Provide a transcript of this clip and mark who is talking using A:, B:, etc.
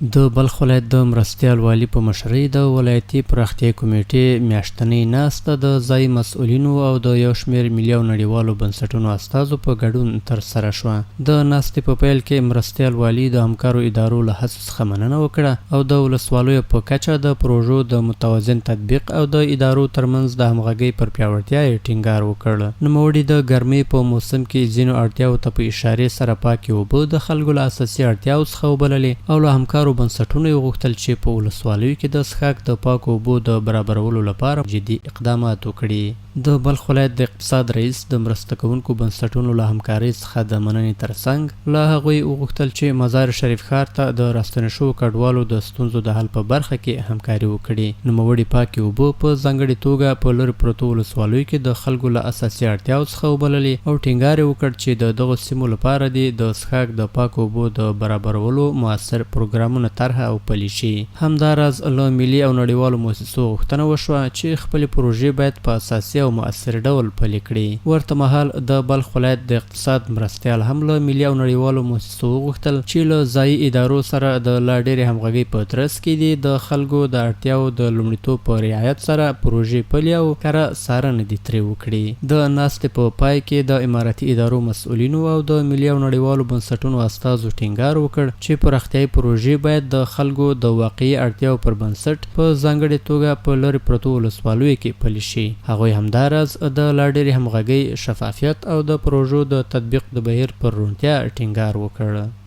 A: د بلخ ولایت د مرستیال والي په مشرۍ د ولایتي پراختیا کمیټې میاشتنۍ ناسته د ځایي مسؤلینو او د یو شمېر ملي او نړیوالو بنسټونو استازو په ګډون ترسره شوه. د ناستې په پیل کې مرستیال والي د همکارو ادارو له هڅو څخه مننه وکړه او د ولسوالیو په کچه د پروژو د متوازن تطبیق او د ادارو ترمنځ د همغږۍ پر پیاوړتیا یې ټینګار وکړ. نوموړي د ګرمۍ په موسم کې ځینو اړتیاوو ته په اشارې سره پاکې اوبه د خلکو له اساسي اړتیاوو څخه وبللې او له همکارو بنسټونو یې غوښتل چې په ولسوالیو کې د څښاک د پاکو اوبو د برابرولو لپاره جدي اقدامات وکړي. د بلخ ولایت د اقتصاد رئیس د مرسته کوونکو بنسټونو له همکارۍ څخه د مننې ترڅنګ له هغوی وغوښتل چې مزار شریف ښار ته د راستنه شوو کډوالو د ستونزو د حل په برخه کې همکاري وکړي. نوموړي پاکې اوبه په ځانګړې توګه په لرې پرتو ولسوالیو کې د خلکو له اساسي اړتیاوو څخه وبللې او ټینګار یې وکړ چې د دغو سیمو لپاره دې د څښاک د پاکو اوبو د برابرولو مؤثر پروګرامونه طرح او پلي شي. همداراز له ملي او نړیوالو مؤسسو غوښتنه وشوه چې خپلې پروژې باید په اساسي او مؤثر ډول پلي کړي. ورته مهال د بلخ ولایت د اقتصاد مرستیال هم له ملي او نړیوالو مؤسسو وغوښتل چې له ځایي ادارو سره د لا ډېرې همغږۍ په ترڅ کې دي د خلکو د اړتیاوو د لومړیتوب په رعایت سره پروژې پلي او کره څارنه دې ترې وکړي. د ناستې په پای کې د اماراتي ادارو مسؤلینو او د ملي او نړیوالو بنسټونو استازو ټینګار وکړ چې پراختیایي پروژې باید د خلکو د واقعي اړتیاو پر بنسټ په ځانګړې توګه په لرې پرتو ولسوالیو کې پلي شي. هغوی همداراز د لا ډېرې همغږۍ، شفافیت او د پروژو د تطبیق د بهیر پر روڼتیا ټینګار وکړ.